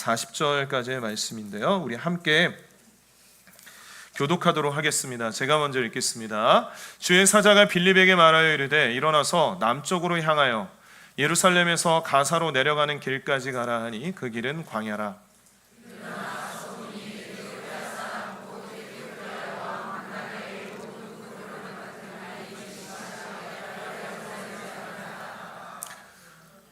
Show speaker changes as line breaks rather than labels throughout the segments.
40절까지의 말씀인데요. 우리 함께 교독하도록 하겠습니다. 제가 먼저 읽겠습니다. 주의 사자가 빌립에게 말하여 이르되 일어나서 남쪽으로 향하여 예루살렘에서 가사로 내려가는 길까지 가라 하니 그 길은 광야라.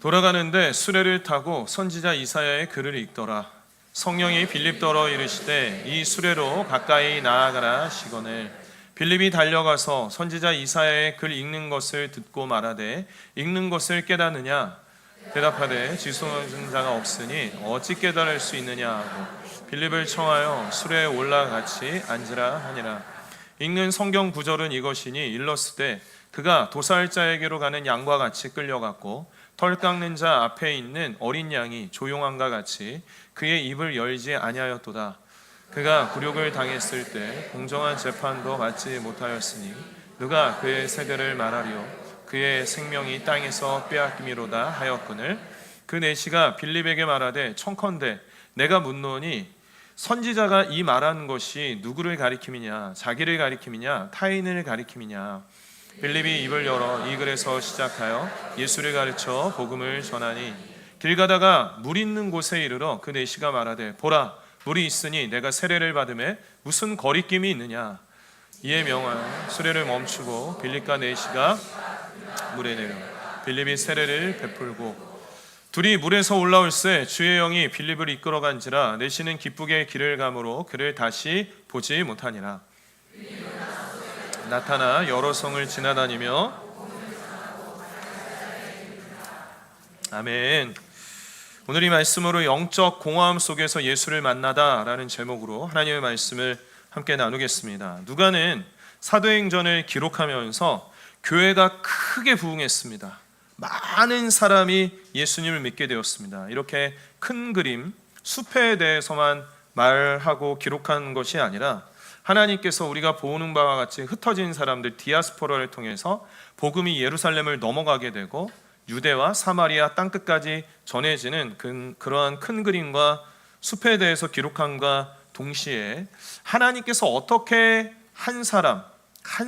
돌아가는데 수레를 타고 선지자 이사야의 글을 읽더라. 성령이 빌립더러 이르시되 이 수레로 가까이 나아가라 하시거늘 빌립이 달려가서 선지자 이사야의 글 읽는 것을 듣고 말하되 읽는 것을 깨닫느냐 대답하되 지성하는 자가 없으니 어찌 깨달을 수 있느냐 하고 빌립을 청하여 수레에 올라 같이 앉으라 하니라. 읽는 성경 구절은 이것이니 일렀으되 그가 도살자에게로 가는 양과 같이 끌려갔고 털 깎는 자 앞에 있는 어린 양이 조용함과 같이 그의 입을 열지 아니하였도다. 그가 굴욕을 당했을 때 공정한 재판도 받지 못하였으니 누가 그의 세대를 말하리요 그의 생명이 땅에서 빼앗김이로다 하였거늘 그 내시가 빌립에게 말하되 청컨대 내가 묻노니 선지자가 이 말하는 것이 누구를 가리킴이냐 자기를 가리킴이냐 타인을 가리킴이냐. 빌립이 입을 열어 이 글에서 시작하여 예수를 가르쳐 복음을 전하니 길 가다가 물 있는 곳에 이르러 그 내시가 말하되 보라 물이 있으니 내가 세례를 받음에 무슨 거리낌이 있느냐. 이에 명하여 수레를 멈추고 빌립과 내시가 물에 내려 빌립이 세례를 베풀고 둘이 물에서 올라올새 주의 영이 빌립을 이끌어간지라 내시는 기쁘게 길을 가므로 그를 다시 보지 못하니라. 나타나 여러 성을 지나다니며 아멘. 오늘 이 말씀으로 영적 공허함 속에서 예수를 만나다라는 제목으로 하나님의 말씀을 함께 나누겠습니다. 누가는 사도행전을 기록하면서 교회가 크게 부흥했습니다. 많은 사람이 예수님을 믿게 되었습니다. 이렇게 큰 그림, 숲에 대해서만 말하고 기록한 것이 아니라 하나님께서 우리가 보는 바와 같이 흩어진 사람들 디아스포라를 통해서 복음이 예루살렘을 넘어가게 되고 유대와 사마리아 땅끝까지 전해지는 그러한 큰 그림과 숲에 대해서 기록함과 동시에 하나님께서 어떻게 한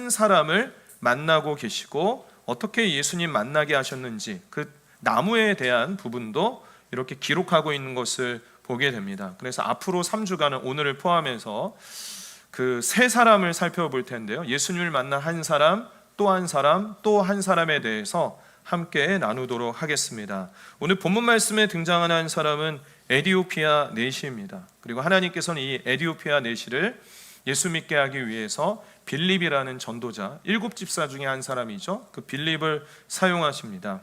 사람을 만나고 계시고 어떻게 예수님 만나게 하셨는지 그 나무에 대한 부분도 이렇게 기록하고 있는 것을 보게 됩니다. 그래서 앞으로 3주간은 오늘을 포함해서 그 세 사람을 살펴볼 텐데요. 예수님을 만난 한 사람, 또 한 사람, 또 한 사람에 대해서 함께 나누도록 하겠습니다. 오늘 본문 말씀에 등장하는 한 사람은 에디오피아 내시입니다. 그리고 하나님께서는 이 에디오피아 내시를 예수 믿게 하기 위해서 빌립이라는 전도자, 7집사 중에 한 사람이죠. 그 빌립을 사용하십니다.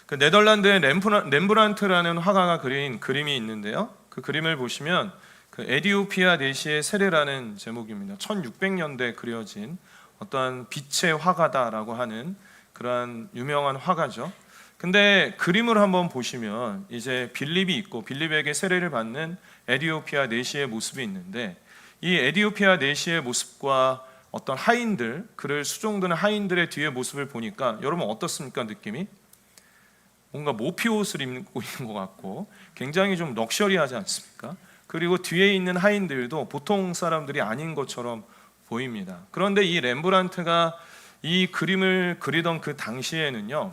그 네덜란드의 렘브란트라는 화가가 그린 그림이 있는데요. 그 그림을 보시면 그 에디오피아 내시의 세례라는 제목입니다. 1600년대에 그려진 어떠한 빛의 화가다라고 하는 그러한 유명한 화가죠. 근데 그림을 한번 보시면 이제 빌립이 있고 빌립에게 세례를 받는 에디오피아 내시의 모습이 있는데 이 에디오피아 내시의 모습과 어떤 하인들, 그를 수종드는 하인들의 뒤의 모습을 보니까 여러분 어떻습니까? 느낌이? 뭔가 모피 옷을 입고 있는 것 같고 굉장히 좀 럭셔리하지 않습니까? 그리고 뒤에 있는 하인들도 보통 사람들이 아닌 것처럼 보입니다. 그런데 이 렘브란트가 이 그림을 그리던 그 당시에는요,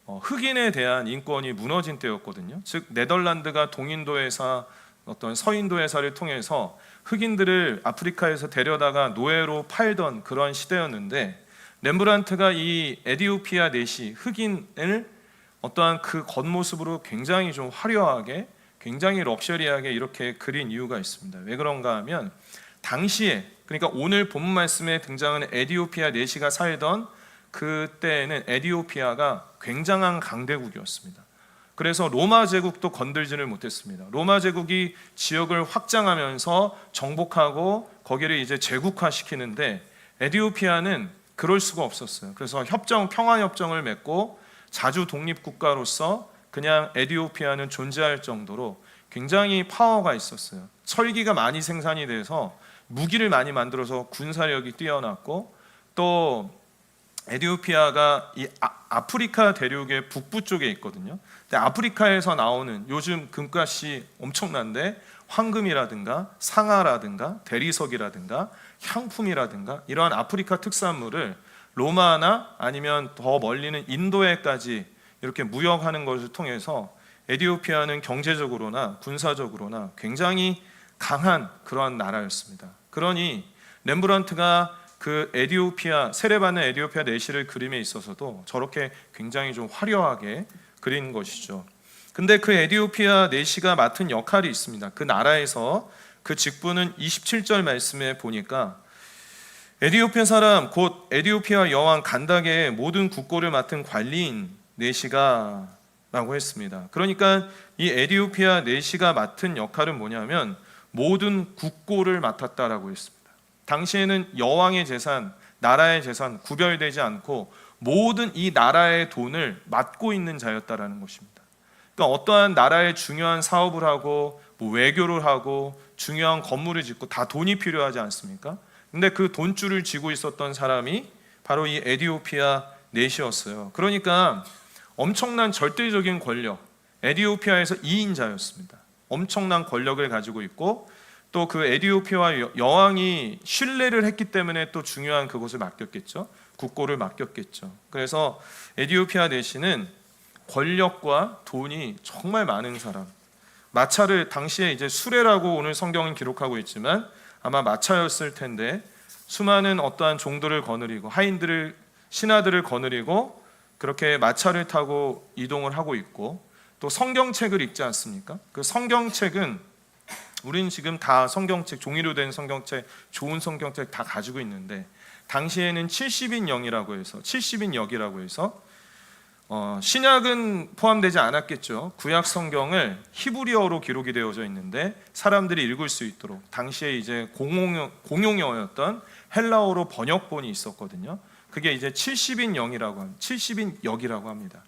흑인에 대한 인권이 무너진 때였거든요. 즉 네덜란드가 동인도회사, 어떤 서인도회사를 통해서 흑인들을 아프리카에서 데려다가 노예로 팔던 그런 시대였는데 렘브란트가 이 에디오피아 내시 흑인을 어떠한 그 겉모습으로 굉장히 좀 화려하게 굉장히 럭셔리하게 이렇게 그린 이유가 있습니다. 왜 그런가 하면 당시에, 그러니까 오늘 본문 말씀에 등장하는 에디오피아 내시가 살던 그때에는 에디오피아가 굉장한 강대국이었습니다. 그래서 로마 제국도 건들지를 못했습니다. 로마 제국이 지역을 확장하면서 정복하고 거기를 이제 제국화시키는데 에디오피아는 그럴 수가 없었어요. 그래서 평화 협정을 맺고 자주 독립국가로서 그냥 에디오피아는 존재할 정도로 굉장히 파워가 있었어요. 철기가 많이 생산이 돼서 무기를 많이 만들어서 군사력이 뛰어났고 또 에디오피아가 이 아프리카 대륙의 북부 쪽에 있거든요. 근데 아프리카에서 나오는 요즘 금값이 엄청난데 황금이라든가 상아라든가 대리석이라든가 향품이라든가 이러한 아프리카 특산물을 로마나 아니면 더 멀리는 인도에까지 이렇게 무역하는 것을 통해서 에디오피아는 경제적으로나 군사적으로나 굉장히 강한 그러한 나라였습니다. 그러니 렘브란트가 그 에디오피아 세례받는 에디오피아 내시를 그림에 있어서도 저렇게 굉장히 좀 화려하게 그린 것이죠. 근데 그 에디오피아 내시가 맡은 역할이 있습니다. 그 나라에서 그 직분은 27절 말씀에 보니까 에디오피아 사람 곧 에디오피아 여왕 간닥의 모든 국고를 맡은 관리인 내시가 라고 했습니다. 그러니까 이 에디오피아 내시가 맡은 역할은 뭐냐면 모든 국고를 맡았다라고 했습니다. 당시에는 여왕의 재산, 나라의 재산 구별되지 않고 모든 이 나라의 돈을 맡고 있는 자였다라는 것입니다. 그러니까 어떠한 나라의 중요한 사업을 하고 뭐 외교를 하고 중요한 건물을 짓고 다 돈이 필요하지 않습니까? 근데 그 돈줄을 쥐고 있었던 사람이 바로 이 에디오피아 내시였어요. 그러니까 엄청난 절대적인 권력, 에디오피아에서 2인자였습니다. 엄청난 권력을 가지고 있고 또 그 에디오피아 여왕이 신뢰를 했기 때문에 또 중요한 그곳을 맡겼겠죠. 국고를 맡겼겠죠. 그래서 에디오피아 내시는 권력과 돈이 정말 많은 사람. 마차를 당시에 이제 수레라고 오늘 성경은 기록하고 있지만 아마 마차였을 텐데 수많은 어떠한 종들을 거느리고 하인들을 신하들을 거느리고 그렇게 마차를 타고 이동을 하고 있고 또 성경책을 읽지 않습니까? 그 성경책은 우리는 지금 다 성경책, 종이로 된 성경책, 좋은 성경책 다 가지고 있는데 당시에는 70인역이라고 해서 70인역이라고 해서 신약은 포함되지 않았겠죠. 구약 성경을 히브리어로 기록이 되어져 있는데 사람들이 읽을 수 있도록 당시에 이제 공용어였던 헬라어로 번역본이 있었거든요. 그게 이제 70인역이라고 합니다.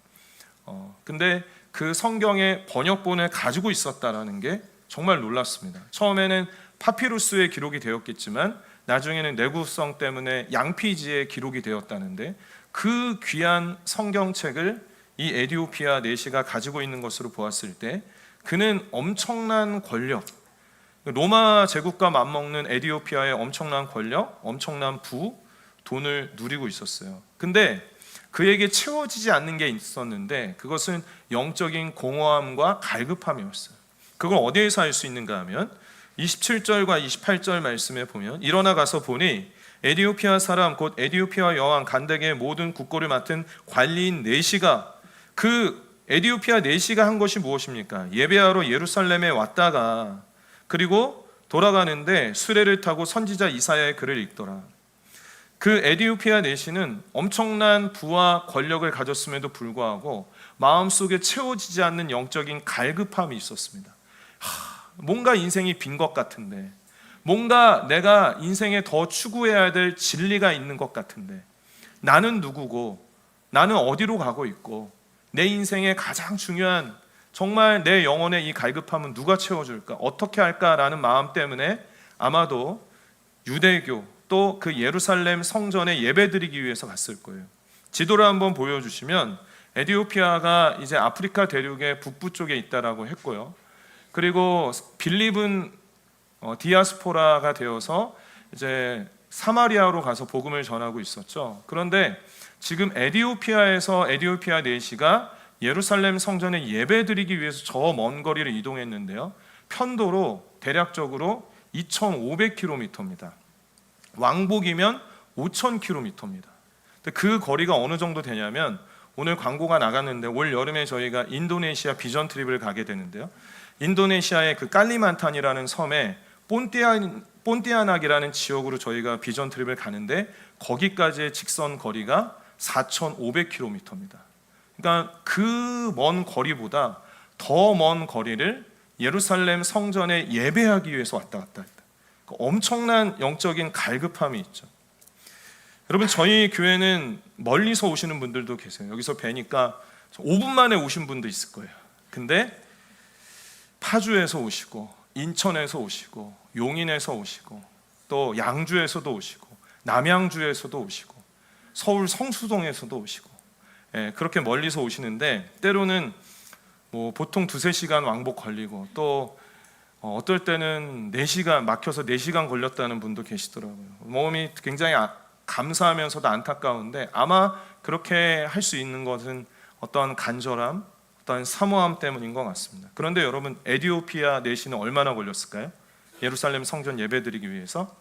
근데 그 성경의 번역본을 가지고 있었다라는 게 정말 놀랐습니다. 처음에는 파피루스에 기록이 되었겠지만 나중에는 내구성 때문에 양피지에 기록이 되었다는데 그 귀한 성경책을 이 에디오피아 내시가 가지고 있는 것으로 보았을 때 그는 엄청난 권력, 로마 제국과 맞먹는 에디오피아의 엄청난 권력, 엄청난 돈을 누리고 있었어요. 근데 그에게 채워지지 않는 게 있었는데 그것은 영적인 공허함과 갈급함이었어요. 그걸 어디에서 알 수 있는가 하면 27절과 28절 말씀에 보면 일어나 가서 보니 에디오피아 사람 곧 에디오피아 여왕 간닥의 모든 국고를 맡은 관리인 내시가 그 에디오피아 내시가 한 것이 무엇입니까? 예배하러 예루살렘에 왔다가 그리고 돌아가는데 수레를 타고 선지자 이사야의 글을 읽더라. 그 에디오피아 내시는 엄청난 부와 권력을 가졌음에도 불구하고 마음속에 채워지지 않는 영적인 갈급함이 있었습니다. 뭔가 인생이 빈 것 같은데 뭔가 내가 인생에 더 추구해야 될 진리가 있는 것 같은데 나는 누구고 나는 어디로 가고 있고 내 인생의 가장 중요한 정말 내 영혼의 이 갈급함은 누가 채워줄까 어떻게 할까라는 마음 때문에 아마도 유대교 또 그 예루살렘 성전에 예배드리기 위해서 갔을 거예요. 지도를 한번 보여주시면 에디오피아가 이제 아프리카 대륙의 북부 쪽에 있다라고 했고요. 그리고 빌립은 디아스포라가 되어서 이제 사마리아로 가서 복음을 전하고 있었죠. 그런데 지금 에디오피아에서 에디오피아 내시가 예루살렘 성전에 예배드리기 위해서 저 먼 거리를 이동했는데요. 편도로 대략적으로 2,500km입니다. 왕복이면 5,000km입니다. 그 거리가 어느 정도 되냐면 오늘 광고가 나갔는데 올 여름에 저희가 인도네시아 비전 트립을 가게 되는데요. 인도네시아의 그 깔리만탄이라는 섬에 본티아낙이라는 지역으로 저희가 비전 트립을 가는데 거기까지의 직선 거리가 4,500km입니다. 그러니까 그 먼 거리보다 더 먼 거리를 예루살렘 성전에 예배하기 위해서 왔다 갔다 했다. 엄청난 영적인 갈급함이 있죠. 여러분 저희 교회는 멀리서 오시는 분들도 계세요. 여기서 뵈니까 5분 만에 오신 분도 있을 거예요. 근데 파주에서 오시고 인천에서 오시고 용인에서 오시고 또 양주에서도 오시고 남양주에서도 오시고 서울 성수동에서도 오시고, 그렇게 멀리서 오시는데 때로는 뭐 보통 2-3시간 왕복 걸리고, 또 어떨 때는 4시간 막혀서 4시간 걸렸다는 분도 계시더라고요. 마음이 굉장히 감사하면서도 안타까운데, 아마 그렇게 할 수 있는 것은 어떠한 간절함, 어떠한 사모함 때문인 것 같습니다. 그런데 여러분, 에티오피아 내시는 얼마나 걸렸을까요? 예루살렘 성전 예배드리기 위해서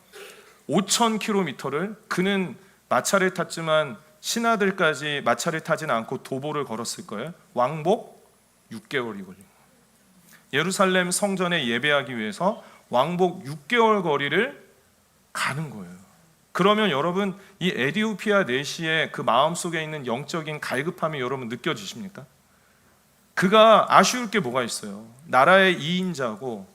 5,000km를 그는 마차를 탔지만 신하들까지 마차를 타진 않고 도보를 걸었을 거예요. 왕복 6개월이 걸린 거예요. 예루살렘 성전에 예배하기 위해서 왕복 6개월 거리를 가는 거예요. 그러면 여러분, 이 에티오피아 내시의 그 마음속에 있는 영적인 갈급함이 여러분 느껴지십니까? 그가 아쉬울 게 뭐가 있어요? 나라의 2인자고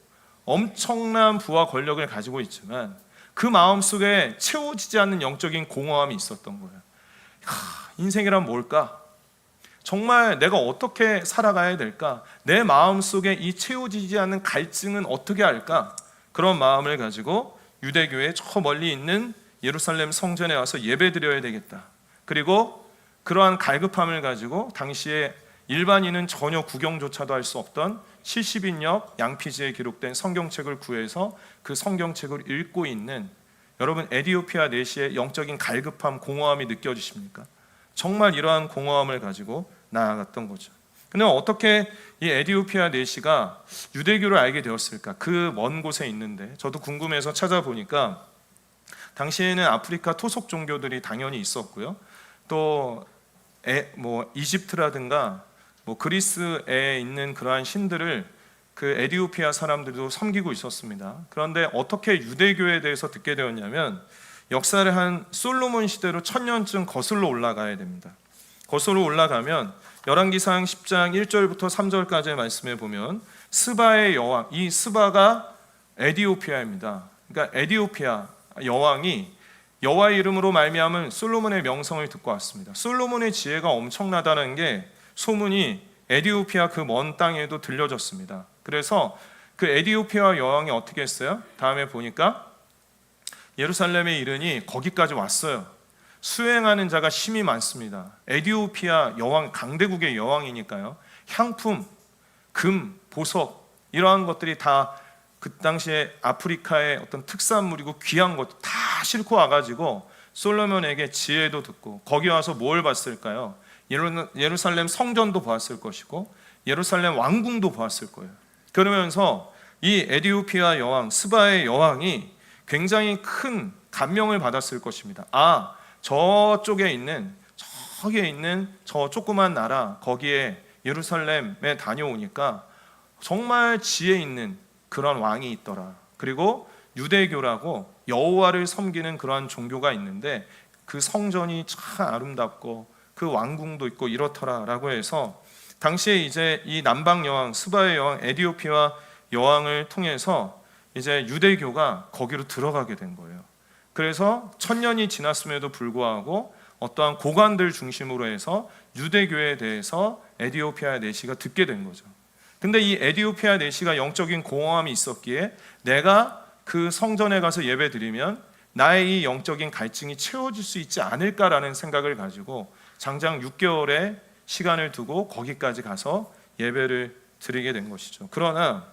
엄청난 부와 권력을 가지고 있지만 그 마음속에 채워지지 않는 영적인 공허함이 있었던 거예요. 인생이란 뭘까? 정말 내가 어떻게 살아가야 될까? 내 마음속에 이 채워지지 않는 갈증은 어떻게 할까? 그런 마음을 가지고 유대교의 저 멀리 있는 예루살렘 성전에 와서 예배드려야 되겠다. 그리고 그러한 갈급함을 가지고 당시에 일반인은 전혀 구경조차도 할 수 없던 70인역 양피지에 기록된 성경책을 구해서 그 성경책을 읽고 있는 여러분, 에티오피아 내시의 영적인 갈급함, 공허함이 느껴지십니까? 정말 이러한 공허함을 가지고 나아갔던 거죠. 근데 어떻게 이 에티오피아 내시가 유대교를 알게 되었을까? 그 먼 곳에 있는데 저도 궁금해서 찾아보니까 당시에는 아프리카 토속 종교들이 당연히 있었고요. 또 이집트라든가 그리스에 있는 그러한 신들을 그 에티오피아 사람들도 섬기고 있었습니다. 그런데 어떻게 유대교에 대해서 듣게 되었냐면, 역사를 한 솔로몬 시대로 1000년쯤 거슬러 올라가야 됩니다. 거슬러 올라가면 열왕기상 10장 1절부터 3절까지의 말씀에 보면 스바의 여왕, 이 스바가 에티오피아입니다. 그러니까 에티오피아 여왕이 여호와의 이름으로 말미암은 솔로몬의 명성을 듣고 왔습니다. 솔로몬의 지혜가 엄청나다는 게 소문이 에티오피아 그 먼 땅에도 들려졌습니다. 그래서 그 에티오피아 여왕이 어떻게 했어요? 다음에 보니까 예루살렘에 이르니 거기까지 왔어요. 수행하는 자가 심히 많습니다. 에티오피아 여왕, 강대국의 여왕이니까요. 향품, 금, 보석 이러한 것들이 다 그 당시에 아프리카의 어떤 특산물이고 귀한 것 다 싣고 와가지고 솔로몬에게 지혜도 듣고, 거기 와서 뭘 봤을까요? 예루살렘 성전도 보았을 것이고 예루살렘 왕궁도 보았을 거예요. 그러면서 이 에티오피아 여왕, 스바의 여왕이 굉장히 큰 감명을 받았을 것입니다. 저기에 있는 저 조그만 나라, 거기에 예루살렘에 다녀오니까 정말 지혜 있는 그런 왕이 있더라. 그리고 유대교라고 여호와를 섬기는 그러한 종교가 있는데 그 성전이 참 아름답고 그 왕궁도 있고 이렇더라라고 해서 당시에 이제 이 남방 여왕, 스바의 여왕, 에티오피아 여왕을 통해서 이제 유대교가 거기로 들어가게 된 거예요. 그래서 1000년이 지났음에도 불구하고 어떠한 고관들 중심으로 해서 유대교에 대해서 에티오피아 내시가 듣게 된 거죠. 근데 이 에티오피아 내시가 영적인 공허함이 있었기에 내가 그 성전에 가서 예배드리면 나의 이 영적인 갈증이 채워질 수 있지 않을까라는 생각을 가지고 장장 6개월의 시간을 두고 거기까지 가서 예배를 드리게 된 것이죠. 그러나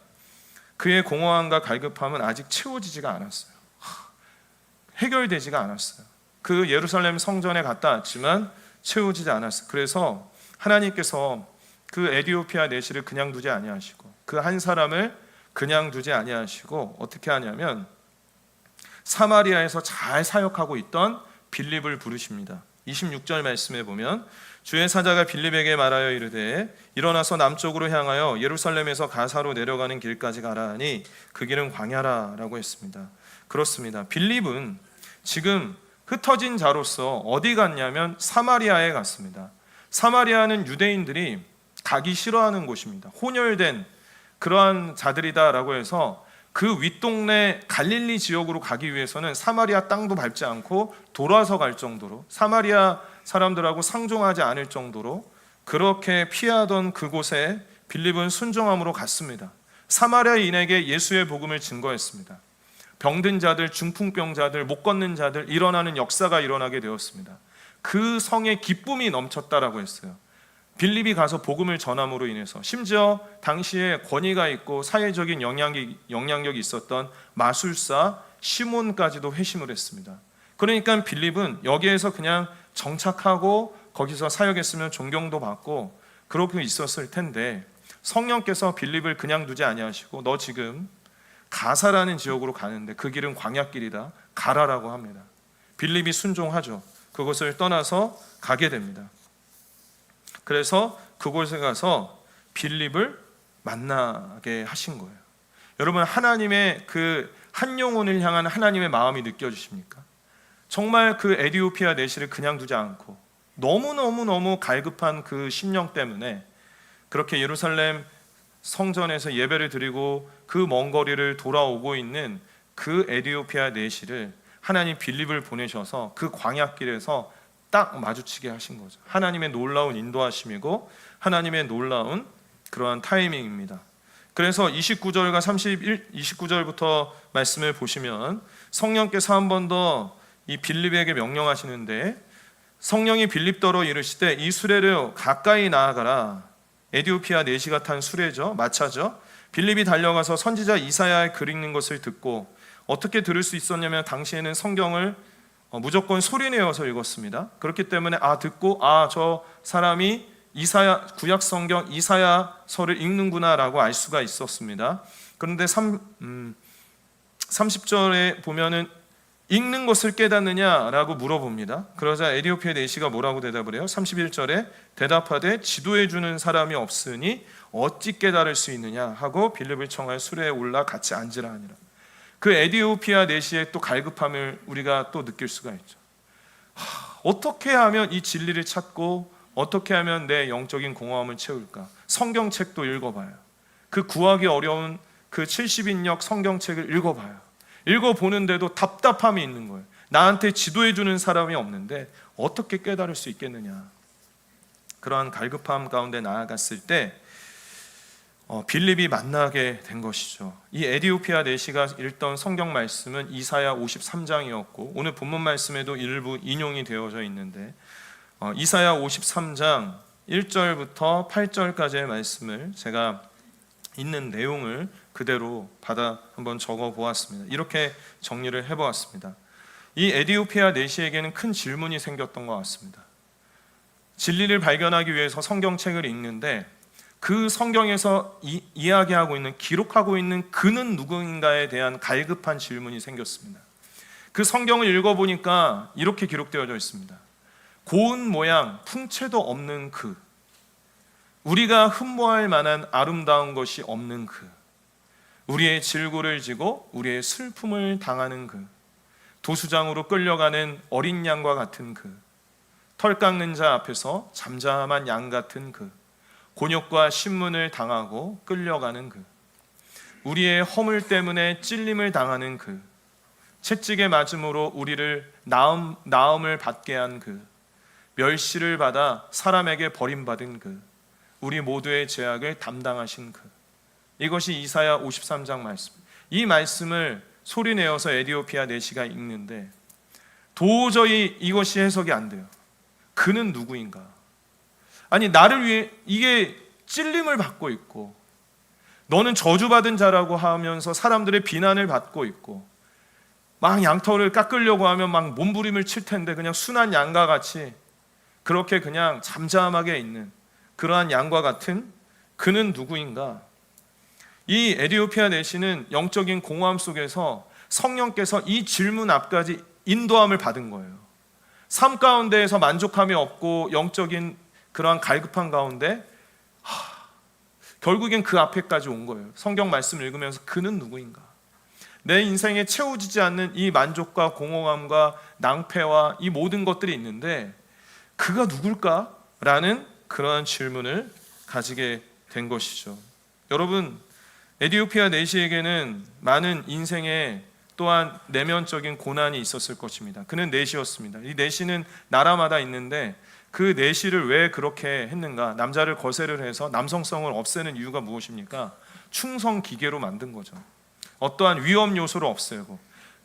그의 공허함과 갈급함은 아직 채워지지가 않았어요. 해결되지가 않았어요. 그 예루살렘 성전에 갔다 왔지만 채워지지 않았어요. 그래서 하나님께서 그 에티오피아 내시를 그냥 두지 아니하시고 그 한 사람을 그냥 두지 아니하시고 어떻게 하냐면 사마리아에서 잘 사역하고 있던 빌립을 부르십니다. 26절 말씀에 보면 주의 사자가 빌립에게 말하여 이르되 일어나서 남쪽으로 향하여 예루살렘에서 가사로 내려가는 길까지 가라 하니 그 길은 광야라 라고 했습니다. 그렇습니다. 빌립은 지금 흩어진 자로서 어디 갔냐면 사마리아에 갔습니다. 사마리아는 유대인들이 가기 싫어하는 곳입니다. 혼혈된 그러한 자들이다라고 해서 그 윗동네 갈릴리 지역으로 가기 위해서는 사마리아 땅도 밟지 않고 돌아서 갈 정도로, 사마리아 사람들하고 상종하지 않을 정도로 그렇게 피하던 그곳에 빌립은 순종함으로 갔습니다. 사마리아인에게 예수의 복음을 증거했습니다. 병든 자들, 중풍병자들, 못 걷는 자들 일어나는 역사가 일어나게 되었습니다. 그 성에 기쁨이 넘쳤다라고 했어요. 빌립이 가서 복음을 전함으로 인해서, 심지어 당시에 권위가 있고 사회적인 영향력이 있었던 마술사 시몬까지도 회심을 했습니다. 그러니까 빌립은 여기에서 그냥 정착하고 거기서 사역했으면 존경도 받고 그렇게 있었을 텐데, 성령께서 빌립을 그냥 두지 아니하시고 너 지금 가사라는 지역으로 가는데 그 길은 광야길이다, 가라라고 합니다. 빌립이 순종하죠. 그곳을 떠나서 가게 됩니다. 그래서 그곳에 가서 빌립을 만나게 하신 거예요. 여러분, 하나님의 그 한 영혼을 향한 하나님의 마음이 느껴지십니까? 정말 그 에디오피아 내시를 그냥 두지 않고 너무 갈급한 그 심령 때문에 그렇게 예루살렘 성전에서 예배를 드리고 그 먼 거리를 돌아오고 있는 그 에디오피아 내시를 하나님 빌립을 보내셔서 그 광야길에서 딱 마주치게 하신 거죠. 하나님의 놀라운 인도하심이고 하나님의 놀라운 그러한 타이밍입니다. 그래서 29절과 29절부터 말씀을 보시면 성령께서 한 번 더 이 빌립에게 명령하시는데, 성령이 빌립더러 이르시되 이 수레를 가까이 나아가라. 에디오피아 내시가 탄 수레죠, 마차죠. 빌립이 달려가서 선지자 이사야의 글 읽는 것을 듣고, 어떻게 들을 수 있었냐면 당시에는 성경을 무조건 소리내어서 읽었습니다. 그렇기 때문에 듣고 저 사람이 이사야, 구약 성경 이사야서를 읽는구나라고 알 수가 있었습니다. 그런데 30절에 보면은 읽는 것을 깨닫느냐라고 물어봅니다. 그러자 에디오피아 내시가 뭐라고 대답을 해요? 31절에 대답하되 지도해 주는 사람이 없으니 어찌 깨달을 수 있느냐 하고 빌립을 청하여 수레에 올라 같이 앉으라 하니라. 그 에디오피아 내시의 또 갈급함을 우리가 또 느낄 수가 있죠. 어떻게 하면 이 진리를 찾고 어떻게 하면 내 영적인 공허함을 채울까? 성경책도 읽어봐요. 그 구하기 어려운 그 70인역 성경책을 읽어봐요. 읽어보는데도 답답함이 있는 거예요. 나한테 지도해주는 사람이 없는데 어떻게 깨달을 수 있겠느냐. 그러한 갈급함 가운데 나아갔을 때 빌립이 만나게 된 것이죠. 이 에디오피아 내시가 읽던 성경 말씀은 이사야 53장이었고 오늘 본문 말씀에도 일부 인용이 되어져 있는데, 이사야 53장 1절부터 8절까지의 말씀을 제가 있는 내용을 그대로 받아 한번 적어 보았습니다. 이렇게 정리를 해보았습니다. 이 에디오피아 내시에게는 큰 질문이 생겼던 것 같습니다. 진리를 발견하기 위해서 성경책을 읽는데 그 성경에서 이야기하고 있는, 기록하고 있는 그는 누구인가에 대한 갈급한 질문이 생겼습니다. 그 성경을 읽어보니까 이렇게 기록되어져 있습니다. 고운 모양, 풍채도 없는 그, 우리가 흠모할 만한 아름다운 것이 없는 그, 우리의 질고를 지고 우리의 슬픔을 당하는 그, 도수장으로 끌려가는 어린 양과 같은 그, 털 깎는 자 앞에서 잠잠한 양 같은 그, 곤욕과 신문을 당하고 끌려가는 그, 우리의 허물 때문에 찔림을 당하는 그, 채찍에 맞음으로 우리를 나음을 받게 한 그, 멸시를 받아 사람에게 버림받은 그, 우리 모두의 죄악을 담당하신 그. 이것이 이사야 53장 말씀. 이 말씀을 소리내어서 에디오피아 내시가 읽는데 도저히 이것이 해석이 안 돼요. 그는 누구인가? 아니, 나를 위해 이게 찔림을 받고 있고, 너는 저주받은 자라고 하면서 사람들의 비난을 받고 있고, 막 양털을 깎으려고 하면 막 몸부림을 칠 텐데 그냥 순한 양과 같이 그렇게 그냥 잠잠하게 있는 그러한 양과 같은 그는 누구인가? 이 에디오피아 내시는 영적인 공허함 속에서 성령께서 이 질문 앞까지 인도함을 받은 거예요. 삶 가운데에서 만족함이 없고 영적인 그러한 갈급한 가운데 결국엔 그 앞에까지 온 거예요. 성경 말씀을 읽으면서 그는 누구인가? 내 인생에 채워지지 않는 이 만족과 공허함과 낭패와 이 모든 것들이 있는데 그가 누굴까? 라는 그러한 질문을 가지게 된 것이죠. 여러분, 에디오피아 내시에게는 많은 인생의 또한 내면적인 고난이 있었을 것입니다. 그는 내시였습니다. 이 내시는 나라마다 있는데 그 내시를 왜 그렇게 했는가? 남자를 거세를 해서 남성성을 없애는 이유가 무엇입니까? 충성 기계로 만든 거죠. 어떠한 위험 요소를 없애고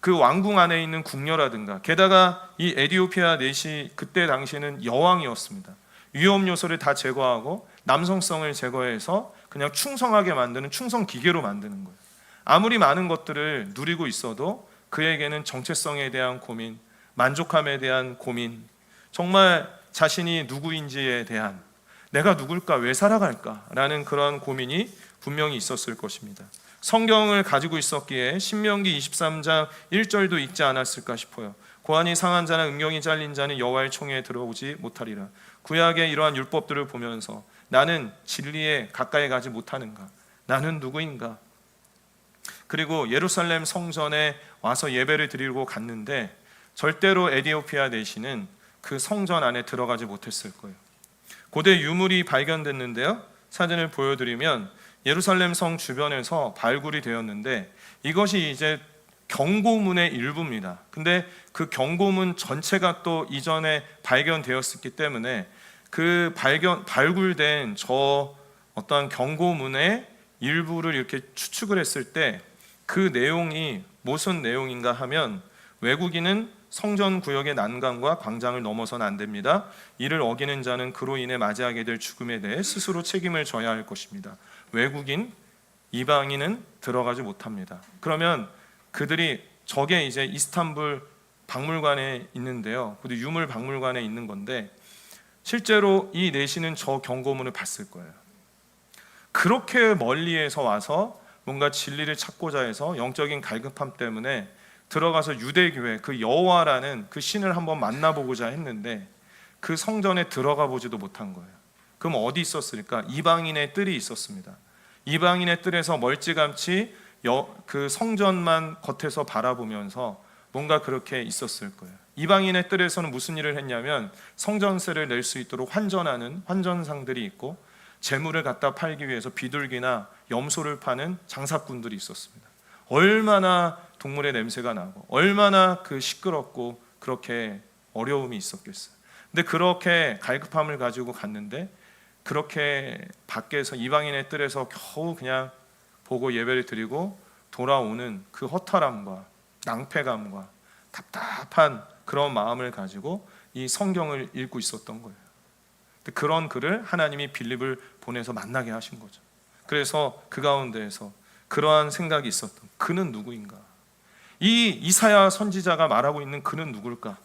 그 왕궁 안에 있는 궁녀라든가, 게다가 이 에디오피아 넷이 그때 당시에는 여왕이었습니다. 위험 요소를 다 제거하고 남성성을 제거해서 그냥 충성하게 만드는 충성 기계로 만드는 거예요. 아무리 많은 것들을 누리고 있어도 그에게는 정체성에 대한 고민, 만족함에 대한 고민, 정말 자신이 누구인지에 대한, 내가 누굴까, 왜 살아갈까 라는 그런 고민이 분명히 있었을 것입니다. 성경을 가지고 있었기에 신명기 23장 1절도 읽지 않았을까 싶어요. 고환이 상한 자나 음경이 잘린 자는 여호와의 총회에 들어오지 못하리라. 구약의 이러한 율법들을 보면서 나는 진리에 가까이 가지 못하는가? 나는 누구인가? 그리고 예루살렘 성전에 와서 예배를 드리고 갔는데 절대로 에디오피아 내시는 그 성전 안에 들어가지 못했을 거예요. 고대 유물이 발견됐는데요, 사진을 보여드리면 예루살렘 성 주변에서 발굴이 되었는데 이것이 이제 경고문의 일부입니다. 근데 그 경고문 전체가 또 이전에 발견되었기 때문에 그 발굴된 저 어떤 경고문의 일부를 이렇게 추측을 했을 때 그 내용이 무슨 내용인가 하면, 외국인은 성전 구역의 난간과 광장을 넘어서는 안 됩니다. 이를 어기는 자는 그로 인해 맞이하게 될 죽음에 대해 스스로 책임을 져야 할 것입니다. 외국인, 이방인은 들어가지 못합니다. 그러면 그들이, 저게 이제 이스탄불 박물관에 있는데요, 그 유물 박물관에 있는 건데 실제로 이 내시는 저 경고문을 봤을 거예요. 그렇게 멀리에서 와서 뭔가 진리를 찾고자 해서 영적인 갈급함 때문에 들어가서 유대교회, 그 여호와라는 그 신을 한번 만나보고자 했는데 그 성전에 들어가 보지도 못한 거예요. 그럼 어디 있었을까? 이방인의 뜰이 있었습니다. 이방인의 뜰에서 멀찌감치 그 성전만 겉에서 바라보면서 뭔가 그렇게 있었을 거예요. 이방인의 뜰에서는 무슨 일을 했냐면 성전세를 낼 수 있도록 환전하는 환전상들이 있고, 재물을 갖다 팔기 위해서 비둘기나 염소를 파는 장사꾼들이 있었습니다. 얼마나 동물의 냄새가 나고 얼마나 그 시끄럽고 그렇게 어려움이 있었겠어요. 근데 그렇게 갈급함을 가지고 갔는데 그렇게 밖에서 이방인의 뜰에서 겨우 그냥 보고 예배를 드리고 돌아오는 그 허탈함과 낭패감과 답답한 그런 마음을 가지고 이 성경을 읽고 있었던 거예요. 그런 그를 하나님이 빌립을 보내서 만나게 하신 거죠. 그래서 그 가운데에서 그러한 생각이 있었던, 그는 누구인가? 이 이사야 선지자가 말하고 있는 그는 누굴까?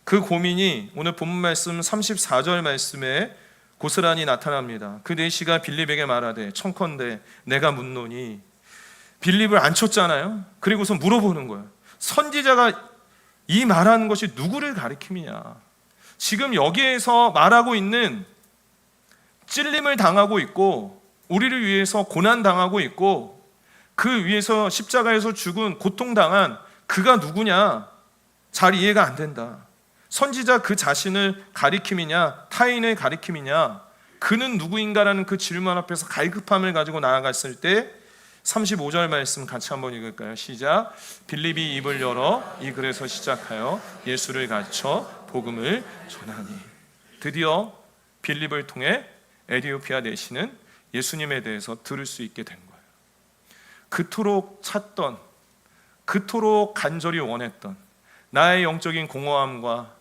그 고민이 오늘 본문 말씀 34절 말씀에 고스란히 나타납니다. 그 내시가 빌립에게 말하되 청컨대 내가 묻노니, 빌립을 안 쳤잖아요. 그리고서 물어보는 거예요. 선지자가 이 말하는 것이 누구를 가리킴이냐? 지금 여기에서 말하고 있는, 찔림을 당하고 있고 우리를 위해서 고난당하고 있고 그 위에서 십자가에서 죽은, 고통당한 그가 누구냐? 잘 이해가 안 된다. 선지자 그 자신을 가리킴이냐, 타인을 가리킴이냐, 그는 누구인가라는 그 질문 앞에서 갈급함을 가지고 나아갔을 때 35절 말씀 같이 한번 읽을까요? 시작. 빌립이 입을 열어 이 글에서 시작하여 예수를 가르쳐 복음을 전하니. 드디어 빌립을 통해 에디오피아 내시는 예수님에 대해서 들을 수 있게 된 거예요. 그토록 찾던, 그토록 간절히 원했던 나의 영적인 공허함과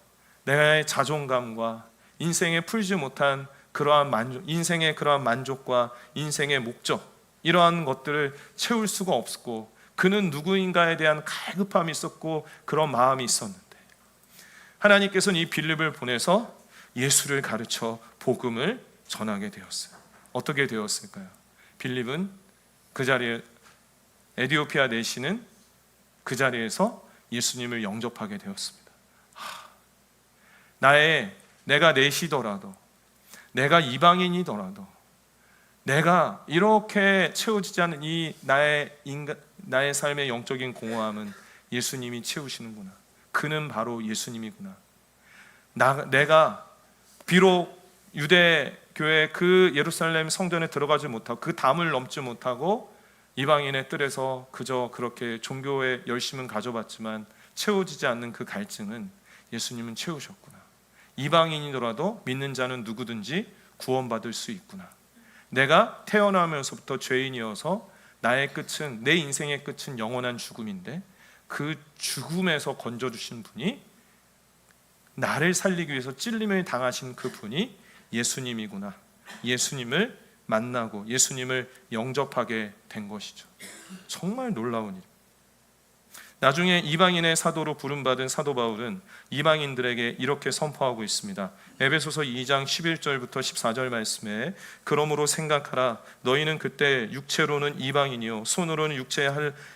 나의 자존감과 인생에 풀지 못한 그러한 만족, 인생의 그러한 만족과 인생의 목적, 이러한 것들을 채울 수가 없었고 그는 누구인가에 대한 갈급함이 있었고 그런 마음이 있었는데 하나님께서는 이 빌립을 보내서 예수를 가르쳐 복음을 전하게 되었어요. 어떻게 되었을까요? 빌립은 그 자리에, 에디오피아 내시는 그 자리에서 예수님을 영접하게 되었습니다. 내가 내시더라도, 내가 이방인이더라도, 내가 이렇게 채워지지 않는 이 나의 삶의 영적인 공허함은 예수님이 채우시는구나. 그는 바로 예수님이구나. 내가 비록 유대교회 그 예루살렘 성전에 들어가지 못하고 그 담을 넘지 못하고 이방인의 뜰에서 그저 그렇게 종교의 열심은 가져봤지만 채워지지 않는 그 갈증은 예수님은 채우셨구나. 이방인이더라도 믿는 자는 누구든지 구원받을 수 있구나. 내가 태어나면서부터 죄인이어서 나의 끝은, 내 인생의 끝은 영원한 죽음인데 그 죽음에서 건져주신 분이, 나를 살리기 위해서 찔림을 당하신 그 분이 예수님이구나. 예수님을 만나고 예수님을 영접하게 된 것이죠. 정말 놀라운 일. 나중에 이방인의 사도로 부름받은 사도 바울은 이방인들에게 이렇게 선포하고 있습니다. 에베소서 2장 11절부터 14절 말씀에, 그러므로 생각하라. 너희는 그때 육체로는 이방인이요 손으로는 육체에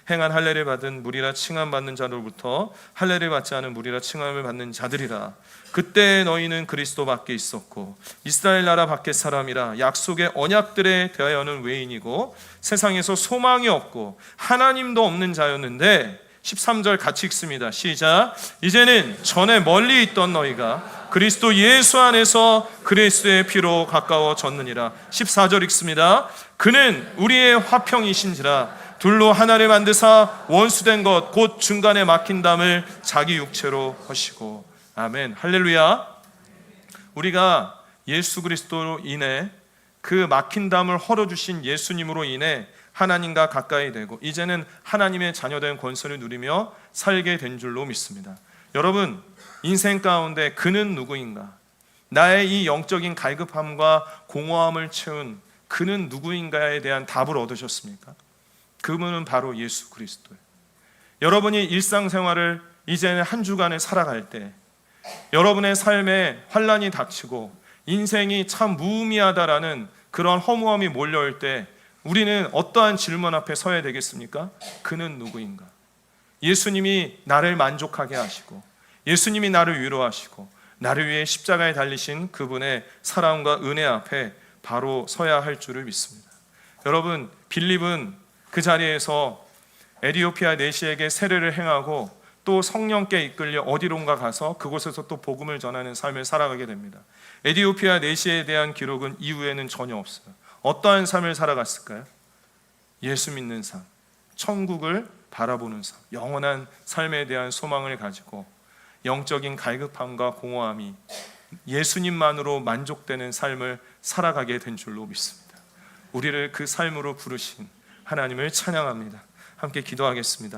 행한 할례를 받은 무리라 칭함받는 자로부터 할례를 받지 않은 무리라 칭함을 받는 자들이라. 그때 너희는 그리스도 밖에 있었고 이스라엘 나라 밖의 사람이라 약속의 언약들에 대하여는 외인이고 세상에서 소망이 없고 하나님도 없는 자였는데, 13절 같이 읽습니다. 시작. 이제는 전에 멀리 있던 너희가 그리스도 예수 안에서 그리스도의 피로 가까워졌느니라. 14절 읽습니다. 그는 우리의 화평이신지라 둘로 하나를 만드사 원수된 것 곧 중간에 막힌 담을 자기 육체로 하시고. 아멘. 할렐루야. 우리가 예수 그리스도로 인해, 그 막힌 담을 헐어주신 예수님으로 인해 하나님과 가까이 되고 이제는 하나님의 자녀된 권세를 누리며 살게 된 줄로 믿습니다. 여러분, 인생 가운데 그는 누구인가? 나의 이 영적인 갈급함과 공허함을 채운 그는 누구인가에 대한 답을 얻으셨습니까? 그분은 바로 예수 그리스도예요. 여러분이 일상생활을 이제는 한 주간을 살아갈 때, 여러분의 삶에 환난이 닥치고 인생이 참 무의미하다라는 그런 허무함이 몰려올 때, 우리는 어떠한 질문 앞에 서야 되겠습니까? 그는 누구인가? 예수님이 나를 만족하게 하시고 예수님이 나를 위로하시고 나를 위해 십자가에 달리신 그분의 사랑과 은혜 앞에 바로 서야 할 줄을 믿습니다. 여러분, 빌립은 그 자리에서 에디오피아 내시에게 세례를 행하고 또 성령께 이끌려 어디론가 가서 그곳에서 또 복음을 전하는 삶을 살아가게 됩니다. 에디오피아 내시에 대한 기록은 이후에는 전혀 없어요. 어떠한 삶을 살아갔을까요? 예수 믿는 삶, 천국을 바라보는 삶, 영원한 삶에 대한 소망을 가지고 영적인 갈급함과 공허함이 예수님만으로 만족되는 삶을 살아가게 된 줄로 믿습니다. 우리를 그 삶으로 부르신 하나님을 찬양합니다. 함께 기도하겠습니다.